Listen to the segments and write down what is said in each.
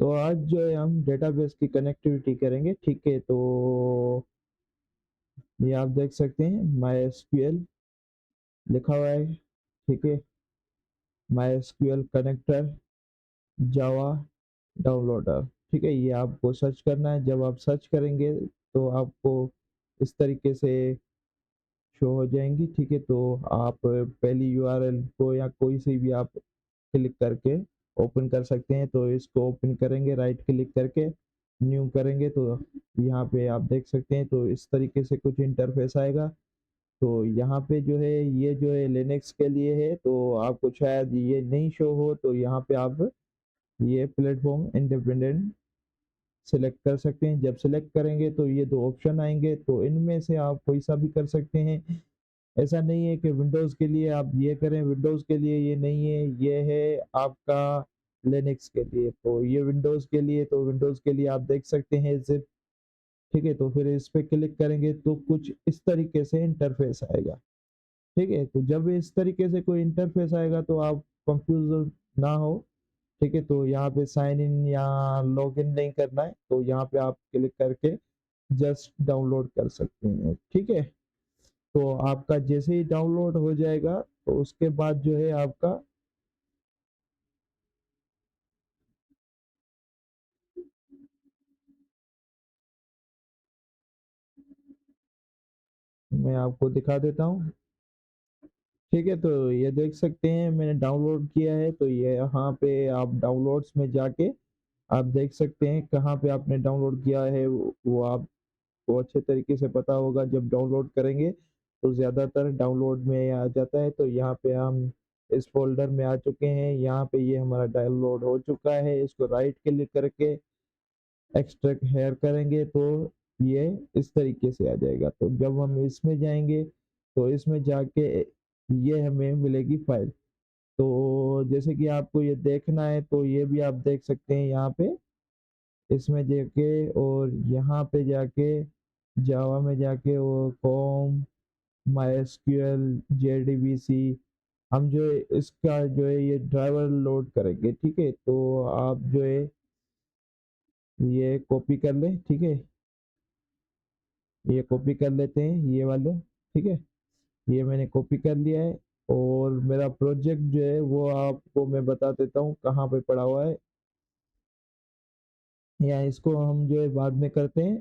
तो आज जो है हम डेटाबेस की कनेक्टिविटी करेंगे, ठीक है? तो ये आप देख सकते हैं माईएसक्यूएल लिखा हुआ है, ठीक है? माईएसक्यूएल कनेक्टर जावा डाउनलोडर, ठीक है? ये आपको सर्च करना है। जब आप सर्च करेंगे तो आपको इस तरीके से शो हो जाएंगी, ठीक है? तो आप पहली यूआरएल को या कोई सी भी आप क्लिक करके ओपन कर सकते हैं। तो इसको ओपन करेंगे, राइट क्लिक करके न्यू करेंगे तो यहाँ पे आप देख सकते हैं। तो इस तरीके से कुछ इंटरफेस आएगा। तो यहाँ पे जो है ये जो है लिनक्स के लिए है, तो आपको शायद ये नहीं शो हो, तो यहाँ पे आप ये प्लेटफॉर्म इंडिपेंडेंट सिलेक्ट कर सकते हैं। जब सिलेक्ट करेंगे तो ये दो ऑप्शन आएंगे, तो इनमें से आप कोई सा भी कर सकते हैं। ऐसा नहीं है कि विंडोज़ के लिए आप ये करें, विंडोज़ के लिए ये नहीं है, ये है आपका लिनक्स के लिए। तो ये विंडोज़ के लिए, तो विंडोज़ के लिए आप देख सकते हैं ज़िप, ठीक है? तो फिर इस पे क्लिक करेंगे तो कुछ इस तरीके से इंटरफेस आएगा, ठीक है? तो जब इस तरीके से कोई इंटरफेस आएगा तो आप कंफ्यूज ना हो, ठीक है? तो यहाँ पे साइन इन या लॉगिन नहीं करना है, तो यहाँ पे आप क्लिक करके जस्ट डाउनलोड कर सकते हैं, ठीक है? तो आपका जैसे ही डाउनलोड हो जाएगा तो उसके बाद जो है आपका मैं आपको दिखा देता हूँ, ठीक है? तो ये देख सकते हैं मैंने डाउनलोड किया है। तो ये यहाँ पे आप डाउनलोड्स में जाके आप देख सकते हैं कहाँ पे आपने डाउनलोड किया है, वो आपको अच्छे तरीके से पता होगा। जब डाउनलोड करेंगे तो ज़्यादातर डाउनलोड में आ जाता है। तो यहाँ पे हम इस फ़ोल्डर में आ चुके हैं, यहाँ पे ये हमारा डाउनलोड हो चुका है। इसको राइट क्लिक करके एक्सट्रैक्ट हेयर करेंगे तो ये इस तरीके से आ जाएगा। तो जब हम इसमें जाएंगे तो इसमें जाके ये हमें मिलेगी फाइल। तो जैसे कि आपको ये देखना है तो ये भी आप देख सकते हैं यहाँ पे, इसमें जाके और यहाँ पे जाके जावा में जाके वो कॉम माईएसक्यूएल जेडीबीसी हम जो है इसका जो है ये ड्राइवर लोड करेंगे, ठीक है? तो आप जो है ये कॉपी कर लें, ठीक है? ये कॉपी कर लेते हैं ये वाले, ठीक है? ये मैंने कॉपी कर लिया है। और मेरा प्रोजेक्ट जो है वो आपको मैं बता देता हूँ कहाँ पे पड़ा हुआ है, या इसको हम जो है बाद में करते हैं।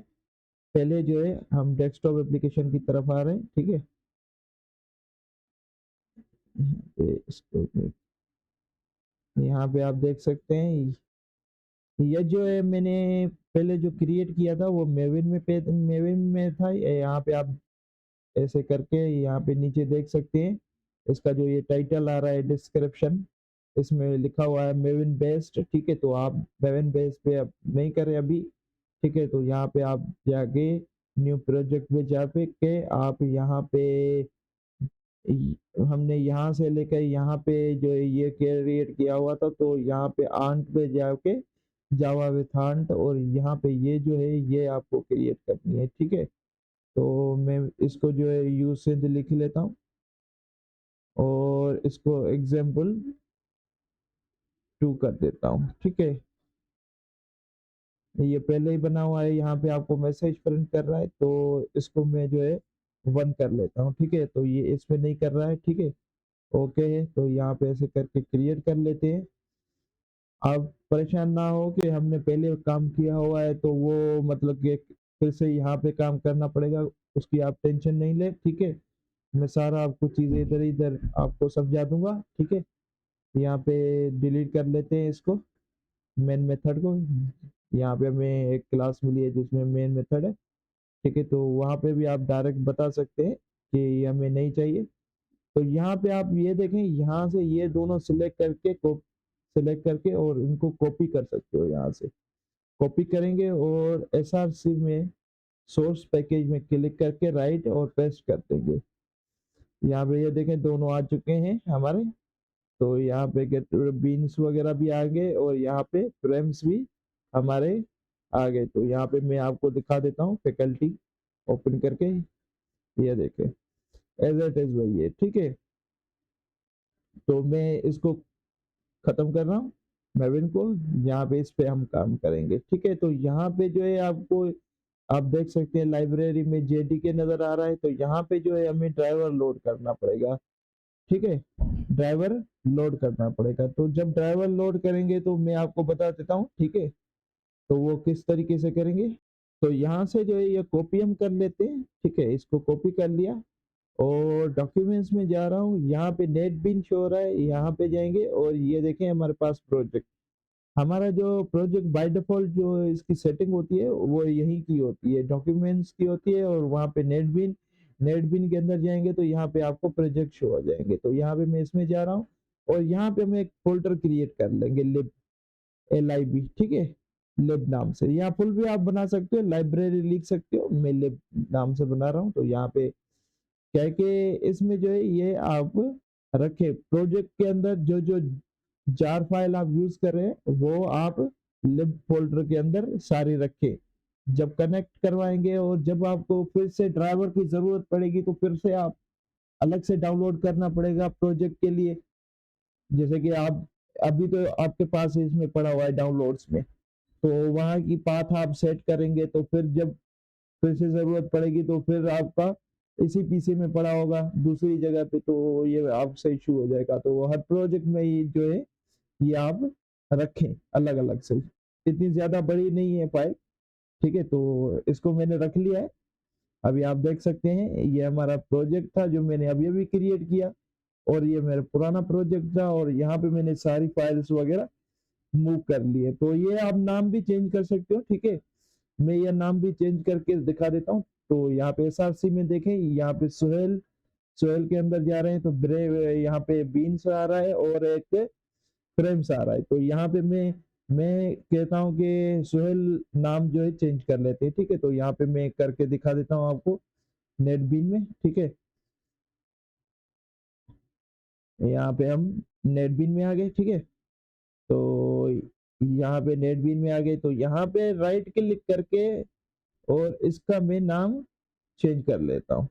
पहले जो है हम डेस्कटॉप एप्लीकेशन की तरफ आ रहे हैं, ठीक है? यहाँ पे इसको यहाँ पे आप देख सकते हैं ये जो है मैंने पहले जो क्रिएट किया था वो मेविन में था। यहाँ पे आप ऐसे करके यहाँ पे नीचे देख सकते हैं इसका जो ये टाइटल आ रहा है डिस्क्रिप्शन, इसमें लिखा हुआ है मेविन बेस्ड, ठीक है? तो आप मेविन बेस्ड पे अब नहीं करें अभी, ठीक है? तो यहाँ पे आप जाके न्यू प्रोजेक्ट में जाके के आप यहाँ पे हमने यहाँ से लेकर यहाँ पे जो है ये क्रिएट किया हुआ था, तो यहाँ पे आंट पे जाके जावा विथ आंट, और यहाँ पे ये जो है ये आपको क्रिएट करनी है, ठीक है? तो मैं इसको जो है यूसेज लिख लेता हूँ और इसको एग्जाम्पल 2 कर देता हूँ, ठीक है? ये पहले ही बना हुआ है, यहाँ पे आपको मैसेज प्रिंट कर रहा है, तो इसको मैं जो है 1 कर लेता हूँ, ठीक है? तो ये इसमें नहीं कर रहा है, ठीक है? ओके है, तो यहाँ पे ऐसे करके क्रिएट कर लेते हैं। आप परेशान ना हो कि हमने पहले काम किया हुआ है तो वो मतलब कि फिर से यहाँ पे काम करना पड़ेगा, उसकी आप टेंशन नहीं ले, ठीक है? मैं सारा आपको चीज़ें इधर इधर आपको समझा दूंगा, ठीक है? यहाँ पे डिलीट कर लेते हैं इसको, मेन मेथड को। यहाँ पे हमें एक क्लास मिली है जिसमें मेन मेथड है, ठीक है? तो वहाँ पे भी आप डायरेक्ट बता सकते हैं कि ये हमें नहीं चाहिए। तो यहाँ पे आप ये देखें, यहाँ से ये दोनों सिलेक्ट करके और इनको कॉपी कर सकते हो। यहाँ से कॉपी करेंगे और एसआरसी में सोर्स पैकेज में क्लिक करके राइट और पेस्ट कर देंगे। यहाँ पे ये देखें दोनों आ चुके हैं हमारे। तो यहाँ पे गेट बीन्स वगैरह भी आ गए और यहाँ पे फ्रेम्स भी हमारे आ गए। तो यहाँ पे मैं आपको दिखा देता हूँ फैकल्टी ओपन करके, ये देखें एज इट इज वही है, ठीक है? तो मैं इसको खत्म कर रहा हूँ। मेविन को, यहाँ पे इस पे हम काम करेंगे। ठीक है, तो यहाँ पे जो है आपको, आप देख सकते हैं लाइब्रेरी में जेडीके नजर आ रहा है, तो यहाँ पे जो है हमें ड्राइवर लोड करना पड़ेगा। ठीक है, ड्राइवर लोड करना पड़ेगा। तो जब ड्राइवर लोड करेंगे तो मैं आपको बता देता हूँ। ठीक है, तो वो किस तरीके से करेंगे, तो यहाँ से जो है ये कॉपी हम कर लेते हैं। ठीक है, इसको कॉपी कर लिया और डॉक्यूमेंट्स में जा रहा हूँ, यहाँ पे नेट बिन शो हो रहा है, यहाँ पे जाएंगे और ये देखें हमारे पास प्रोजेक्ट, हमारा जो प्रोजेक्ट बाय डिफॉल्ट जो इसकी सेटिंग होती है वो यही की होती है, डॉक्यूमेंट्स की होती है, और वहाँ पे नेट बिन के अंदर जाएंगे तो यहाँ पे आपको प्रोजेक्ट शो हो जाएंगे। तो यहाँ पे मैं इसमें जा रहा हूँ और यहाँ पे हम एक फोल्डर क्रिएट कर लेंगे, लिब, LIB। ठीक है, लिब नाम से, यहाँ फुल भी आप बना सकते हो, लाइब्रेरी लिख सकते हो, मैं लिब नाम से बना रहा हूँ। तो यहाँ पे क्या है कि इसमें जो है ये आप रखे प्रोजेक्ट के अंदर जो जो जार फाइल आप यूज कर रहे हैं वो आप लिब फोल्डर के अंदर सारी रखे। जब कनेक्ट करवाएंगे और जब आपको फिर से ड्राइवर की जरूरत पड़ेगी तो फिर से आप अलग से डाउनलोड करना पड़ेगा प्रोजेक्ट के लिए। जैसे कि आप अभी तो आपके पास इसमें पड़ा हुआ है डाउनलोड्स में, तो वहाँ की पाथ आप सेट करेंगे, तो फिर जब फिर से जरूरत पड़ेगी तो फिर आपका इसी पीसी में पड़ा होगा दूसरी जगह पे, तो ये आपसे इशू हो जाएगा। तो हर प्रोजेक्ट में ये जो है ये आप रखें अलग अलग से, इतनी ज्यादा बड़ी नहीं है फाइल। ठीक है, तो इसको मैंने रख लिया है। अभी आप देख सकते हैं ये हमारा प्रोजेक्ट था जो मैंने अभी अभी क्रिएट किया, और ये मेरा पुराना प्रोजेक्ट था, और यहाँ पे मैंने सारी फाइल्स वगैरह मूव कर लिए। तो ये आप नाम भी चेंज कर सकते हो। ठीक है, मैं ये नाम भी चेंज करके दिखा देता हूँ। तो यहाँ पे SRC में देखें, यहाँ पे सोहेल, सोहेल के अंदर जा रहे हैं तो ब्रेव, यहाँ पे बीन्स आ रहा है और एक फ्रेम्स आ रहा है। तो यहाँ पे मैं कहता हूँ कि सोहेल नाम जो है चेंज कर लेते हैं। ठीक है, तो यहाँ पे मैं करके दिखा देता हूँ आपको नेट बीन में। ठीक है, यहाँ पे हम नेट बीन में आ गए। ठीक है, तो यहाँ पे नेट बीन में आ गए, तो यहाँ पे राइट क्लिक करके और इसका मैं नाम चेंज कर लेता हूँ।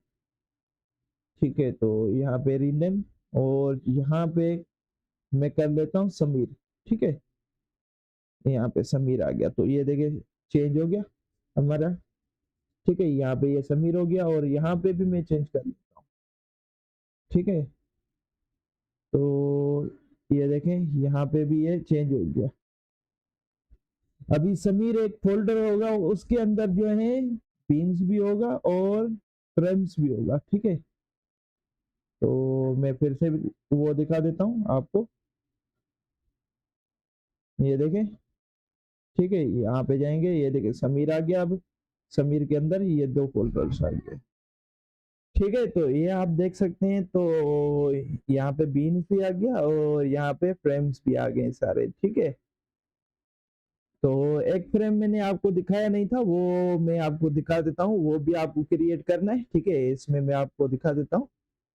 ठीक है, तो यहाँ पे रीनेम, और यहाँ पे मैं कर लेता हूँ समीर। ठीक है, यहाँ पे समीर आ गया, तो ये देखिए चेंज हो गया हमारा। ठीक है, यहाँ पे ये समीर हो गया और यहाँ पे भी मैं चेंज कर लेता हूँ। ठीक है, तो ये देखें यहाँ पे भी ये चेंज हो गया। अभी समीर एक फोल्डर होगा, उसके अंदर जो है बीन्स भी होगा और फ्रेम्स भी होगा। ठीक है, तो मैं फिर से वो दिखा देता हूँ आपको, ये देखें। ठीक है, यहाँ पे जाएंगे, ये देखिए समीर आ गया। अब समीर के अंदर ये दो फोल्डर्स आ गए। ठीक है, तो ये आप देख सकते हैं, तो यहाँ पे बीन्स भी आ गया और यहाँ पे फ्रेम्स भी आ गए सारे। ठीक है, तो एक फ्रेम मैंने आपको दिखाया नहीं था, वो मैं आपको दिखा देता हूँ, वो भी आपको क्रिएट करना है। ठीक है, इसमें मैं आपको दिखा देता हूँ।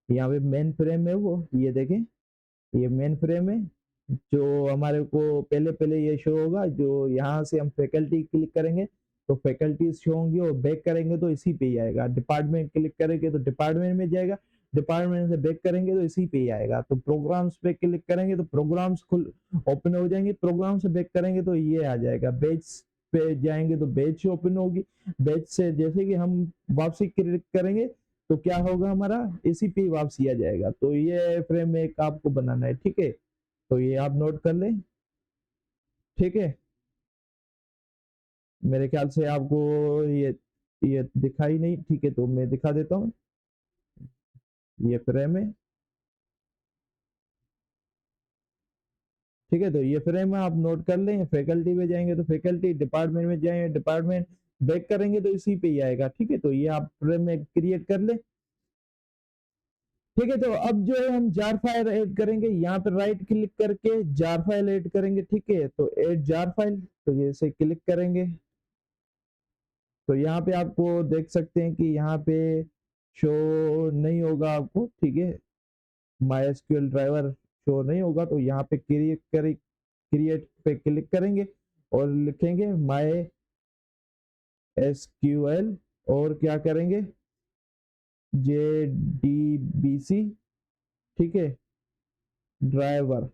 यहाँ पे मेन फ्रेम है वो, ये देखें, ये मेन फ्रेम है जो हमारे को पहले पहले ये शो होगा। जो यहाँ से हम फैकल्टी क्लिक करेंगे तो फैकल्टीज शो होंगी, और बैक करेंगे तो इसी पे ही आएगा। डिपार्टमेंट क्लिक करेंगे तो डिपार्टमेंट में जाएगा, डिपार्टमेंट से बैक करेंगे तो इसी पे ही आएगा। तो प्रोग्राम्स पे क्लिक करेंगे तो प्रोग्राम्स खुल ओपन हो जाएंगे, प्रोग्राम से बैक करेंगे तो ये आ जाएगा। बैच पे जाएंगे तो बैच ओपन होगी, बैच से जैसे कि हम वापसी क्लिक करेंगे तो क्या होगा, हमारा इसी पे वापसी आ जाएगा। तो ये फ्रेम एक आपको बनाना है। ठीक है, तो ये आप नोट कर लें। ठीक है, मेरे ख्याल से आपको ये दिखाई नहीं। ठीक है, तो मैं दिखा देता हूँ, ये फ्रेम है। ठीक है, तो ये फ्रेम है, आप नोट कर लें। फैकल्टी में जाएंगे तो फैकल्टी, डिपार्टमेंट में जाएंगे डिपार्टमेंट, बैक करेंगे तो इसी पे ही आएगा। ठीक है, तो ये आप फ्रेम में क्रिएट कर ले। ठीक है, तो अब जो है हम जार फाइल ऐड करेंगे, यहाँ पे राइट क्लिक करके जार फाइल ऐड करेंगे। ठीक है, तो ऐड जार फाइल, तो ये से क्लिक करेंगे तो यहाँ पे आपको देख सकते हैं कि यहाँ पे शो नहीं होगा आपको। ठीक है, माई एसक्यूएल ड्राइवर शो नहीं होगा, तो यहाँ पे क्रिएट पे क्लिक करेंगे और लिखेंगे माई एसक्यूएल, और क्या करेंगे, JDBC। ठीक है, ड्राइवर।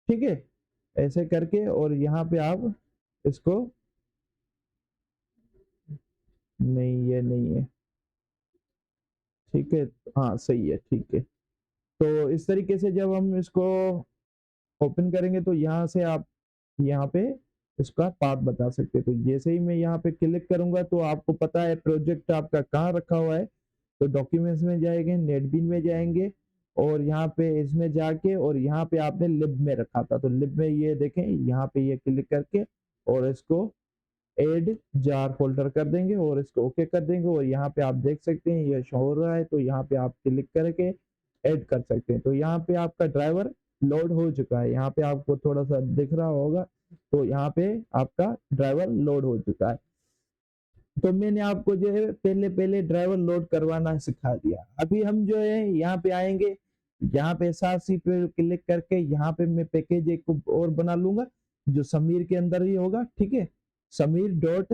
ठीक है, ऐसे करके, और यहाँ पे आप इसको, नहीं ये नहीं है, ठीक है, हाँ सही है, ठीक है। तो इस तरीके से जब हम इसको ओपन करेंगे तो यहाँ से आप यहाँ पे इसका पाथ बता सकते हैं। तो जैसे ही मैं यहाँ पे क्लिक करूंगा तो आपको पता है प्रोजेक्ट आपका कहाँ रखा हुआ है। तो डॉक्यूमेंट्स में जाएंगे, नेटबीन में जाएंगे, और यहाँ पे इसमें जाके, और यहाँ पे आपने लिब में रखा था, तो लिब में ये देखें, यहाँ पे ये क्लिक करके और इसको एड जार फोल्डर कर देंगे और इसको ओके कर देंगे, और यहाँ पे आप देख सकते हैं ये शो हो रहा है। तो यहाँ पे आप क्लिक करके ऐड कर सकते हैं। तो यहाँ पे आपका ड्राइवर लोड हो चुका है, यहाँ पे आपको थोड़ा सा दिख रहा होगा। तो यहाँ पे आपका ड्राइवर लोड हो चुका है। तो मैंने आपको जो है पहले पहले ड्राइवर लोड करवाना सिखा दिया। अभी हम जो है यहाँ पे आएंगे, यहाँ पे SRC पे क्लिक करके यहाँ पे मैं पैकेज एक और बना लूंगा जो समीर के अंदर ही होगा, ठीक है। समीर डॉट,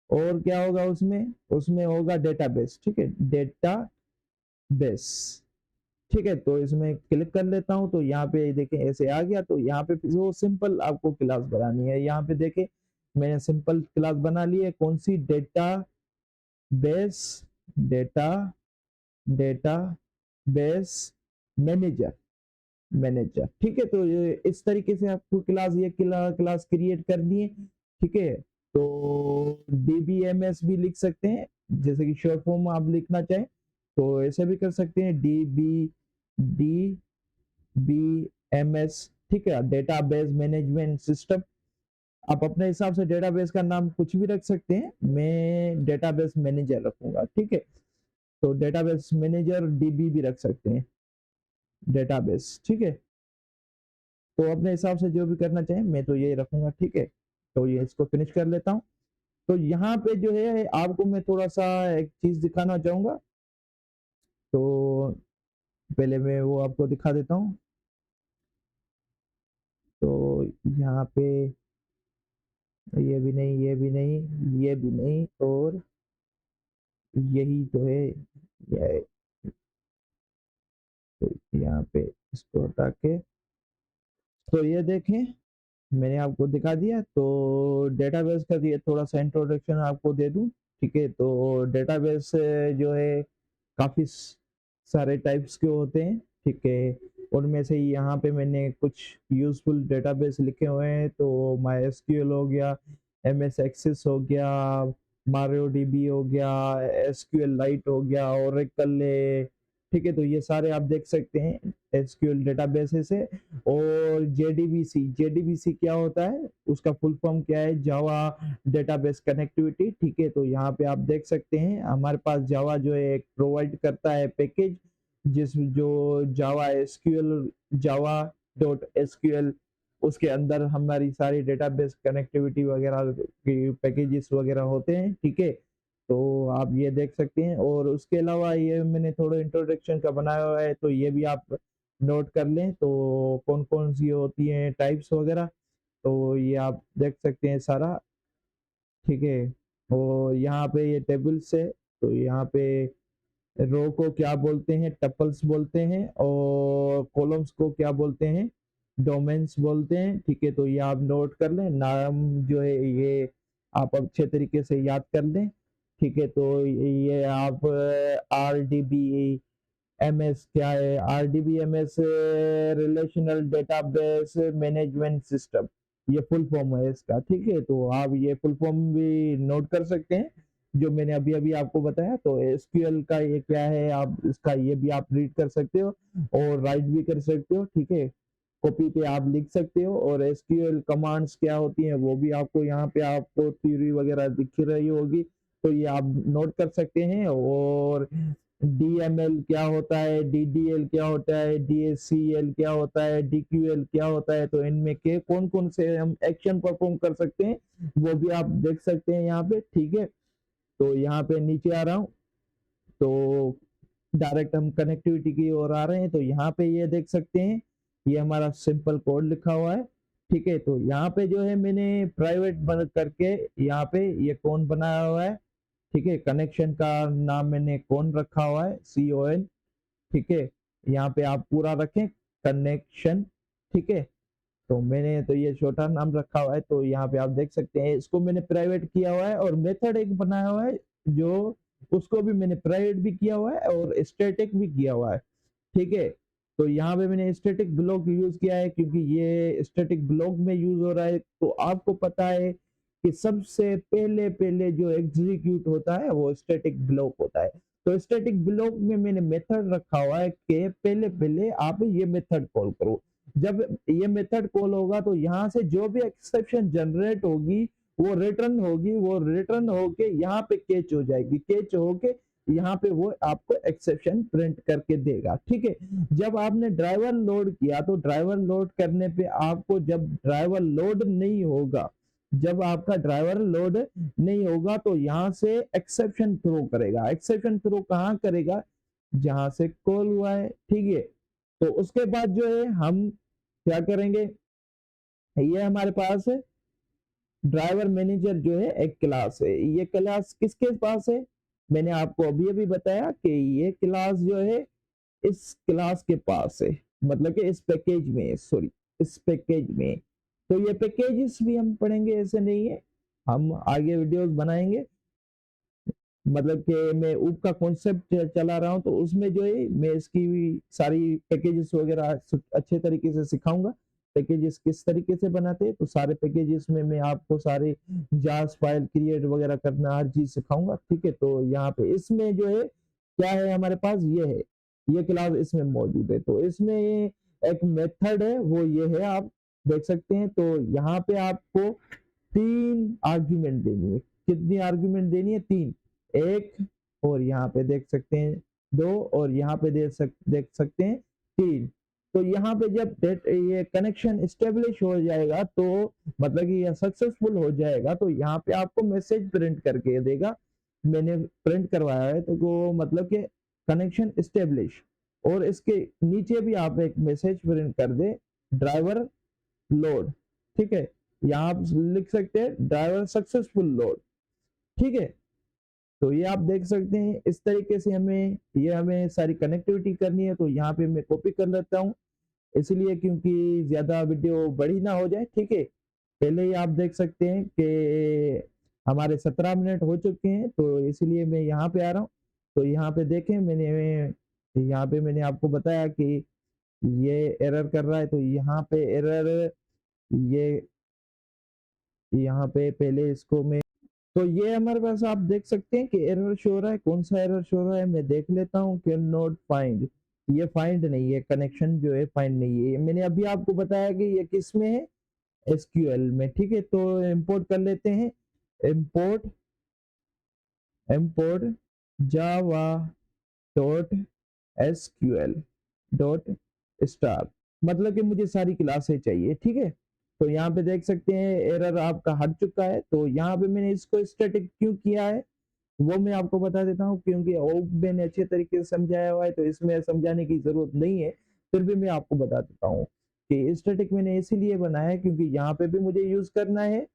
और क्या होगा उसमें, उसमें होगा डेटाबेस, ठीक है, डेटाबेस, ठीक है। तो इसमें क्लिक कर लेता हूँ, तो यहाँ पे देखें ऐसे आ गया। तो यहाँ पे वो सिंपल आपको क्लास बनानी है, यहाँ पे देखें मैंने सिंपल क्लास बना ली है। कौन सी, database, data database manager, manager, ठीक है। तो ये इस तरीके से आपको क्लास, ये क्लास क्रिएट करनी है, ठीक है। तो DBMS भी लिख सकते हैं, जैसे कि शॉर्ट फॉर्म आप लिखना चाहें तो ऐसे भी कर सकते हैं, DBMS, ठीक है, डेटाबेस मैनेजमेंट सिस्टम। आप अपने हिसाब से डेटाबेस का नाम कुछ भी रख सकते हैं, मैं डेटाबेस मैनेजर रखूंगा, ठीक है। तो डेटाबेस मैनेजर DB भी रख सकते हैं, डेटाबेस, ठीक है। तो अपने हिसाब से जो भी करना चाहें, मैं तो ये रखूंगा, ठीक है। तो ये इसको फिनिश कर लेता हूँ। तो यहाँ पे जो है आपको मैं थोड़ा सा एक चीज दिखाना चाहूंगा। तो पहले मैं वो आपको दिखा देता हूँ। तो यहाँ पे ये भी नहीं, ये भी नहीं, ये भी नहीं, और यही तो है, ये। तो यहाँ पे इसको हटा के, तो ये देखें मैंने आपको दिखा दिया। तो डेटाबेस का ये थोड़ा सा इंट्रोडक्शन आपको दे दूं, ठीक है। तो डेटाबेस जो है काफी सारे टाइप्स के होते हैं, ठीक है। उनमें से यहाँ पे मैंने कुछ यूजफुल डेटाबेस लिखे हुए हैं। तो MySQL हो गया, MS एक्सेस हो गया, MariaDB हो गया, SQL लाइट हो गया, Oracle है, ठीक है। तो ये सारे आप देख सकते हैं SQL डेटाबेसेस है। और JDBC क्या होता है, उसका फुल फॉर्म क्या है, जावा डेटाबेस कनेक्टिविटी, ठीक है। तो यहाँ पे आप देख सकते हैं हमारे पास जावा जो है एक प्रोवाइड करता है पैकेज, जिस जो जावा.SQL, उसके अंदर हमारी सारी डेटाबेस कनेक्टिविटी वगैरह की पैकेजेस वगैरह होते हैं, ठीक है। तो आप ये देख सकते हैं। और उसके अलावा ये मैंने थोड़ा इंट्रोडक्शन का बनाया हुआ है, तो ये भी आप नोट कर लें। तो कौन कौन सी होती हैं टाइप्स वगैरह, तो ये आप देख सकते हैं सारा, ठीक है। और यहाँ पे ये टेबल्स है, तो यहाँ पे रो को क्या बोलते हैं, टपल्स बोलते हैं, और कॉलम्स को क्या बोलते हैं, डोमेन्स बोलते हैं, ठीक है। तो ये आप नोट कर लें, नाम जो है ये आप अच्छे तरीके से याद कर लें, ठीक है। तो ये आप RDBMS क्या है, RDBMS relational database management system, ये फुल फॉर्म है इसका, ठीक है। तो आप ये फुल फॉर्म भी नोट कर सकते हैं जो मैंने अभी अभी आपको बताया। तो SQL का ये क्या है, आप इसका ये भी आप रीड कर सकते हो और राइट भी कर सकते हो, ठीक है। कॉपी पे आप लिख सकते हो। और SQL कमांड्स क्या होती हैं वो भी आपको यहाँ पे आपको थ्योरी वगैरह दिख रही होगी, तो ये आप नोट कर सकते हैं। और DML क्या होता है, DDL क्या होता है, DSCL क्या होता है, DQL क्या होता है, तो इनमें के कौन कौन से हम एक्शन परफॉर्म कर सकते हैं वो भी आप देख सकते हैं यहाँ पे, ठीक है। तो यहाँ पे नीचे आ रहा हूँ, तो डायरेक्ट हम कनेक्टिविटी की ओर आ रहे हैं। तो यहाँ पे ये देख सकते हैं ये हमारा सिंपल कोड लिखा हुआ है, ठीक है। तो यहाँ पे जो है मैंने प्राइवेट बंद करके यहाँ पे ये कौन बनाया हुआ है, ठीक है। कनेक्शन का नाम मैंने कौन रखा हुआ है, CON, ठीक है। यहाँ पे आप पूरा रखें कनेक्शन, ठीक है। तो मैंने तो ये छोटा नाम रखा हुआ है, तो यहाँ पे आप देख सकते हैं इसको मैंने प्राइवेट किया हुआ है, और मेथड एक बनाया हुआ है जो उसको भी मैंने प्राइवेट भी किया हुआ है और स्टैटिक भी किया हुआ है। ठीक है, तो यहाँ पे मैंने स्टैटिक ब्लॉक यूज किया है क्योंकि ये स्टैटिक ब्लॉक में यूज हो रहा है। तो आपको पता है कि सबसे पहले पहले जो एग्जीक्यूट होता है वो स्टैटिक ब्लॉक होता है। तो स्टैटिक ब्लॉक में मैंने मेथड रखा हुआ है कि पहले पहले आप ये मेथड कॉल करो। जब ये मेथड कॉल होगा तो यहाँ से जो भी एक्सेप्शन जनरेट होगी वो रिटर्न होगी, वो रिटर्न होके यहाँ पे कैच हो जाएगी, कैच होके यहाँ पे वो आपको एक्सेप्शन प्रिंट करके देगा। ठीक है, जब आपने ड्राइवर लोड किया तो ड्राइवर लोड करने पे आपको जब ड्राइवर लोड नहीं होगा, जब आपका ड्राइवर लोड नहीं होगा तो यहाँ से एक्सेप्शन थ्रो करेगा। एक्सेप्शन थ्रो कहाँ करेगा, जहां से कॉल हुआ है। ठीक है, तो उसके बाद जो है हम क्या करेंगे, ये हमारे पास है ड्राइवर मैनेजर जो है एक क्लास है। ये क्लास किसके पास है, मैंने आपको अभी अभी बताया कि ये क्लास जो है इस क्लास के पास है, मतलब कि इस पैकेज में है, सॉरी इस पैकेज में। तो ये पैकेजेस भी हम पढ़ेंगे, ऐसे नहीं है, हम आगे वीडियोस बनाएंगे। मतलब कि मैं ऊप का कॉन्सेप्ट चला रहा हूँ तो उसमें जो है मैं इसकी सारी पैकेजेस वगैरह अच्छे तरीके से सिखाऊंगा। पैकेजेस किस तरीके से बनाते हैं, तो सारे पैकेजेस में मैं आपको सारे जार्स फाइल क्रिएट वगैरह करना हर चीज सिखाऊंगा। ठीक है, तो यहाँ पे इसमें जो है क्या है हमारे पास, ये है, ये क्लास इसमें मौजूद है। तो इसमें एक मेथड है, वो ये है, आप देख सकते हैं। तो यहाँ पे आपको 3 आर्ग्यूमेंट देनी है। कितनी आर्ग्यूमेंट देनी है, 3। एक, और यहाँ पे देख सकते हैं 2, और यहाँ पे देख सकते हैं 3। तो यहाँ पे जब ये कनेक्शन स्टेब्लिश हो जाएगा, तो मतलब कि यह सक्सेसफुल हो जाएगा, तो यहाँ पे आपको मैसेज प्रिंट करके देगा। मैंने प्रिंट करवाया है तो वो मतलब कि कनेक्शन स्टेब्लिश, और इसके नीचे भी आप एक मैसेज प्रिंट कर दे, ड्राइवर लोड। ठीक है, यहाँ आप लिख सकते हैं ड्राइवर सक्सेसफुल लोड। ठीक है, तो ये आप देख सकते हैं इस तरीके से हमें सारी कनेक्टिविटी करनी है। तो यहाँ पे मैं कॉपी कर लेता हूँ, इसलिए क्योंकि ज्यादा वीडियो बड़ी ना हो जाए। ठीक है, पहले ही आप देख सकते हैं कि हमारे 17 मिनट हो चुके हैं, तो इसलिए मैं यहाँ पे आ रहा हूँ। तो यहाँ पे देखें, मैंने आपको बताया कि ये एरर कर रहा है, तो यहाँ पे एरर, ये यहाँ पे पहले इसको मैं, तो ये हमारे पास आप देख सकते हैं कि एरर शो हो रहा है। कौन सा एरर शो हो रहा है मैं देख लेता हूँ, कैन नॉट फाइंड। ये फाइंड नहीं है, कनेक्शन जो है फाइंड नहीं है। मैंने अभी आपको बताया कि ये किस में है, एसक्यूएल में। ठीक है, तो इंपोर्ट कर लेते हैं, import import Java dot SQL dot star, मतलब कि मुझे सारी क्लासें चाहिए। ठीक है, तो यहाँ पे देख सकते हैं एरर आपका हट चुका है। तो यहाँ पे मैंने इसको स्टैटिक क्यों किया है वो मैं आपको बता देता हूँ, क्योंकि ओप मैंने अच्छे तरीके से समझाया हुआ है, तो इसमें समझाने की जरूरत नहीं है। फिर भी मैं आपको बता देता हूँ कि स्टैटिक मैंने इसीलिए बनाया है क्योंकि यहाँ पे भी मुझे यूज करना है।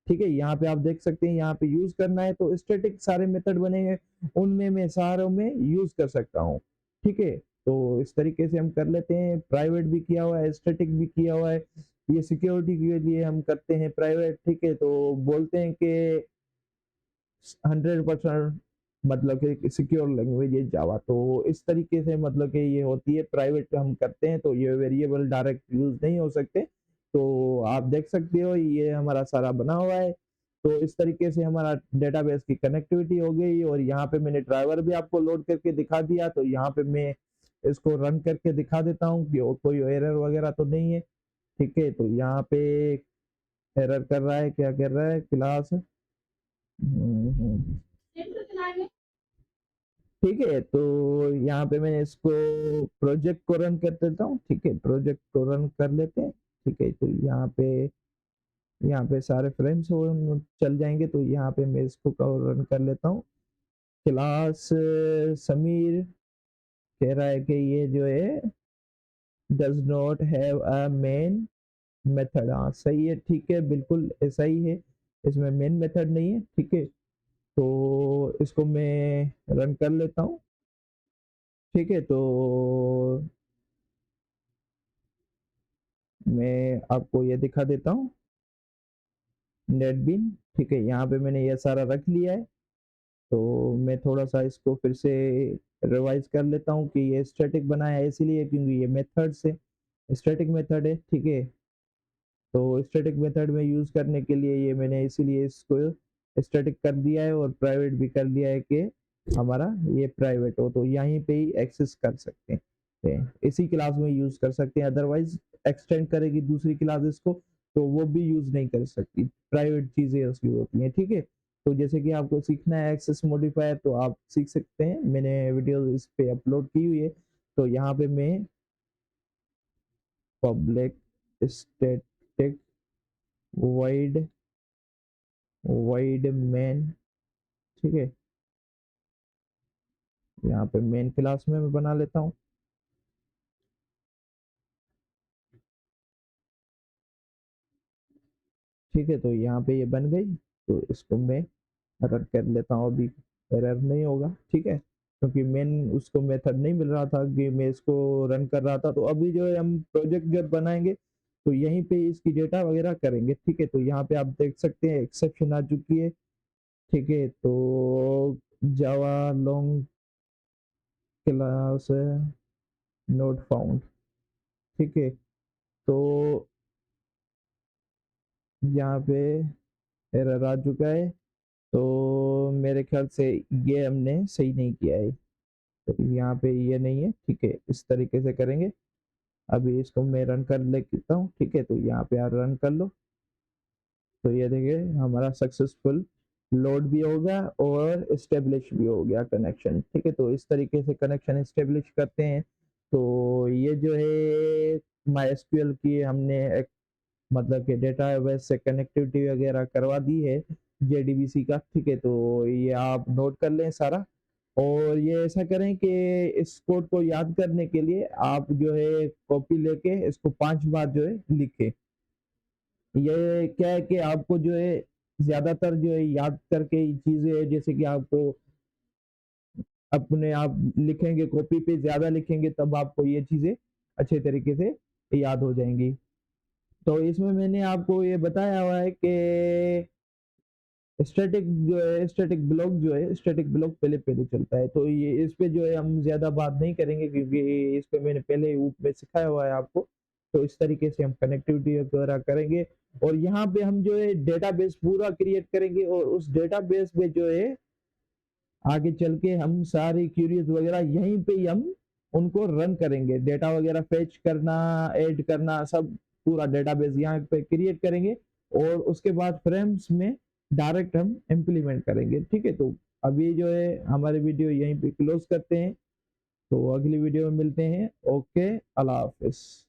ठीक है, यहाँ पे आप देख सकते हैं यहाँ पे यूज करना है, तो स्टैटिक सारे मेथड बनेंगे, उनमें मैं सारों में यूज कर सकता हूँ। ठीक है, तो इस तरीके से हम कर लेते हैं। प्राइवेट भी किया हुआ है, स्टैटिक भी किया हुआ है। ये सिक्योरिटी के लिए हम करते हैं प्राइवेट। ठीक है, तो बोलते हैं कि 100% मतलब कि सिक्योर लैंग्वेज है जावा। तो इस तरीके से मतलब कि ये होती है, प्राइवेट हम करते हैं तो ये वेरिएबल डायरेक्ट यूज नहीं हो सकते। तो आप देख सकते हो ये हमारा सारा बना हुआ है। तो इस तरीके से हमारा डेटाबेस की कनेक्टिविटी हो गई, और यहाँ पे मैंने ड्राइवर भी आपको लोड करके दिखा दिया। तो यहाँ पे मैं इसको रन करके दिखा देता हूँ कि कोई एरर वगैरह तो नहीं है। ठीक है, तो यहाँ पे एरर कर रहा है, क्या कर रहा है, क्लास। ठीक है, तो यहाँ पे मैंने इसको प्रोजेक्ट को रन कर देता हूँ। ठीक है, प्रोजेक्ट को रन कर लेते हैं। ठीक है, तो यहाँ पे सारे फ्रेम्स हो चल जाएंगे। तो यहाँ पे मैं इसको रन कर लेता हूँ। क्लास समीर कह रहा है कि ये जो है does not have a main method. हाँ सही है, ठीक है, बिल्कुल ऐसा ही है, इसमें मेन मेथड नहीं है। ठीक है, तो इसको मैं रन कर लेता हूँ। ठीक है, तो मैं आपको ये दिखा देता हूँ नेटबीन। ठीक है, यहाँ पे मैंने ये सारा रख लिया है। तो मैं थोड़ा सा इसको फिर से रिवाइज कर लेता हूँ कि ये स्टैटिक बनाया है इसीलिए क्योंकि ये मेथड से स्टैटिक मेथड है। ठीक है, तो स्टैटिक मेथड में यूज करने के लिए ये मैंने इसीलिए इसको स्टैटिक कर दिया है और प्राइवेट भी कर दिया है कि हमारा ये प्राइवेट हो तो यहीं पे ही एक्सेस कर सकते हैं, इसी क्लास में यूज कर सकते हैं। अदरवाइज एक्सटेंड करेगी दूसरी क्लास इसको तो वो भी यूज नहीं कर सकती, प्राइवेट चीजें उसकी होती हैं। ठीक है, तो जैसे कि आपको सीखना है एक्सेस मॉडिफायर तो आप सीख सकते हैं, मैंने वीडियो इस पे अपलोड की हुई है। तो यहाँ पे मैं public static wide wide main, ठीक है, यहाँ पे मेन क्लास में मैं बना लेता हूँ। ठीक है, तो यहाँ पे ये बन गई। तो इसको मैं रन कर लेता हूँ, अभी एरर नहीं होगा। ठीक है, क्योंकि मेन उसको मेथड नहीं मिल रहा था कि मैं इसको रन कर रहा था। तो अभी जो है हम प्रोजेक्ट जब बनाएंगे तो यहीं पे इसकी डेटा वगैरह करेंगे। ठीक है, तो यहाँ पे आप देख सकते हैं एक्सेप्शन आ चुकी है। ठीक है, तो जावा लॉन्ग क्लास नोट फाउंड। ठीक है, तो यहाँ पे एरर आ चुका है। तो मेरे ख्याल से ये हमने सही नहीं किया है, तो यहाँ पे ये नहीं है। ठीक है, इस तरीके से करेंगे। अभी इसको मैं रन कर लेता हूँ। ठीक है, तो यहाँ पे आप रन कर लो। तो ये देखिए हमारा सक्सेसफुल लोड भी हो गया और स्टेब्लिश भी हो गया कनेक्शन। ठीक है, तो इस तरीके से कनेक्शन स्टेब्लिश करते हैं। तो ये जो है MySQL की हमने एक मतलब कि डेटाबेस से कनेक्टिविटी वगैरह करवा दी है JDBC का। ठीक है, तो ये आप नोट कर लें सारा। और ये ऐसा करें कि इस कोड को याद करने के लिए आप जो है कॉपी लेके इसको 5 बार जो है लिखें। ये क्या है कि आपको जो है ज्यादातर जो है याद करके चीजें, जैसे कि आपको अपने आप लिखेंगे कॉपी पे ज्यादा लिखेंगे तब आपको ये चीजें अच्छे तरीके से याद हो जाएंगी। तो इसमें मैंने आपको ये बताया हुआ है कि स्टैटिक जो है स्टैटिक ब्लॉक जो है स्टैटिक ब्लॉक पहले पहले चलता है। तो ये इस पे जो है हम ज्यादा बात नहीं करेंगे क्योंकि इस पे मैंने पहले ऊपर सिखाया हुआ है आपको। तो इस तरीके से हम कनेक्टिविटी वगैरह करेंगे और यहाँ पे हम जो है डेटाबेस पूरा क्रिएट करेंगे और उस डेटाबेस में जो है आगे चल के हम सारी क्यूरीज वगैरह यहीं पे ही हम उनको रन करेंगे। डेटा वगैरह फेच करना, ऐड करना, सब पूरा डेटाबेस यहाँ पे क्रिएट करेंगे और उसके बाद फ्रेम्स में डायरेक्ट हम इम्प्लीमेंट करेंगे। ठीक है, तो अभी जो है हमारी वीडियो यहीं पे क्लोज करते हैं। तो अगली वीडियो में मिलते हैं। ओके, अल्लाह हाफिज।